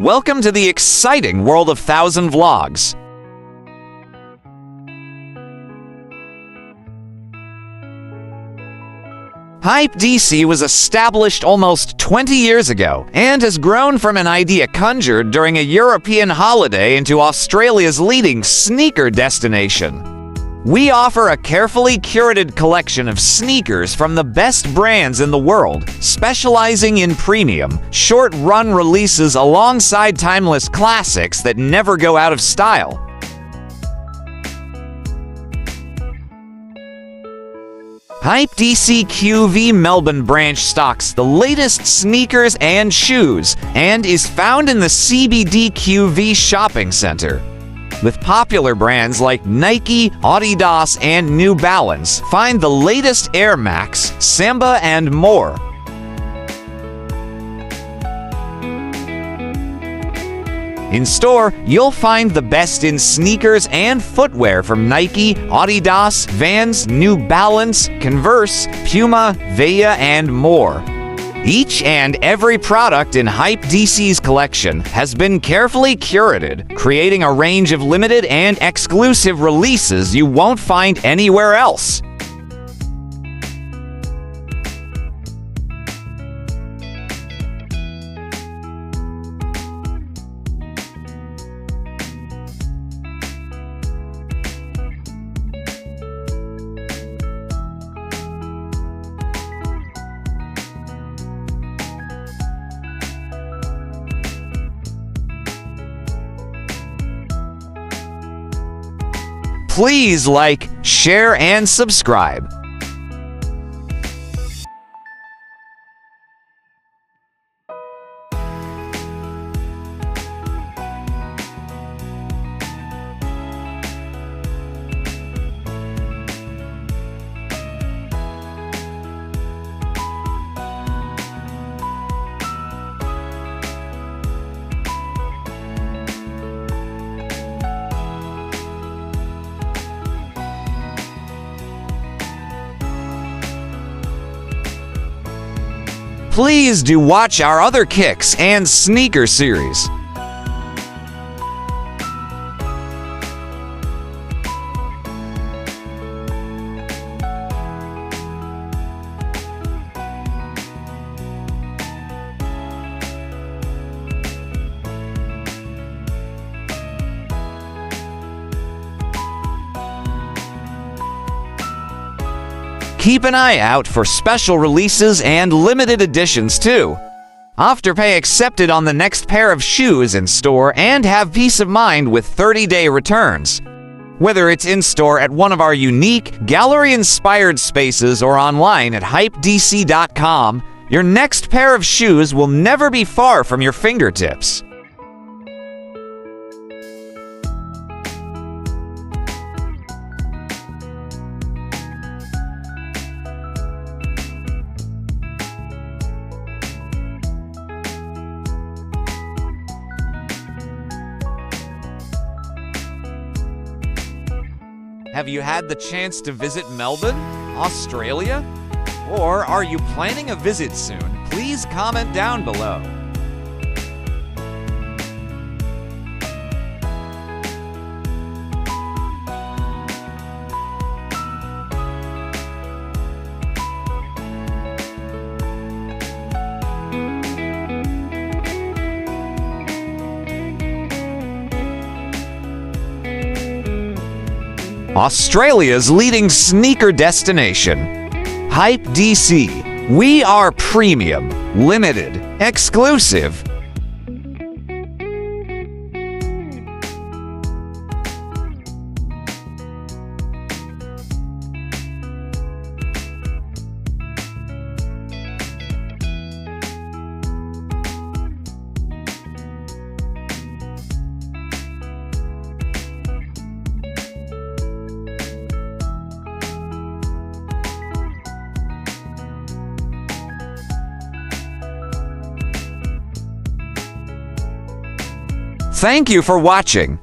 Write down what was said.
Welcome to the exciting world of 1000 Vlogs. Hype DC was established almost 20 years ago and has grown from an idea conjured during a European holiday into Australia's leading sneaker destination. We offer a carefully curated collection of sneakers from the best brands in the world, specializing in premium, short-run releases alongside timeless classics that never go out of style. Hype DC QV Melbourne branch stocks the latest sneakers and shoes and is found in the CBD QV shopping center. With popular brands like Nike, Adidas, and New Balance, find the latest Air Max, Samba, and more. In store, you'll find the best in sneakers and footwear from Nike, Adidas, Vans, New Balance, Converse, Puma, Veja, and more. Each and every product in Hype DC's collection has been carefully curated, creating a range of limited and exclusive releases you won't find anywhere else. Please like, share, and subscribe. Please do watch our other kicks and sneaker series. Keep an eye out for special releases and limited editions too. Afterpay accepted on the next pair of shoes in store and have peace of mind with 30-day returns. Whether it's in store at one of our unique, gallery-inspired spaces or online at hypedc.com, your next pair of shoes will never be far from your fingertips. Have you had the chance to visit Melbourne, Australia? Or are you planning a visit soon? Please comment down below. Australia's leading sneaker destination. Hype DC. We are premium, limited, exclusive. Thank you for watching.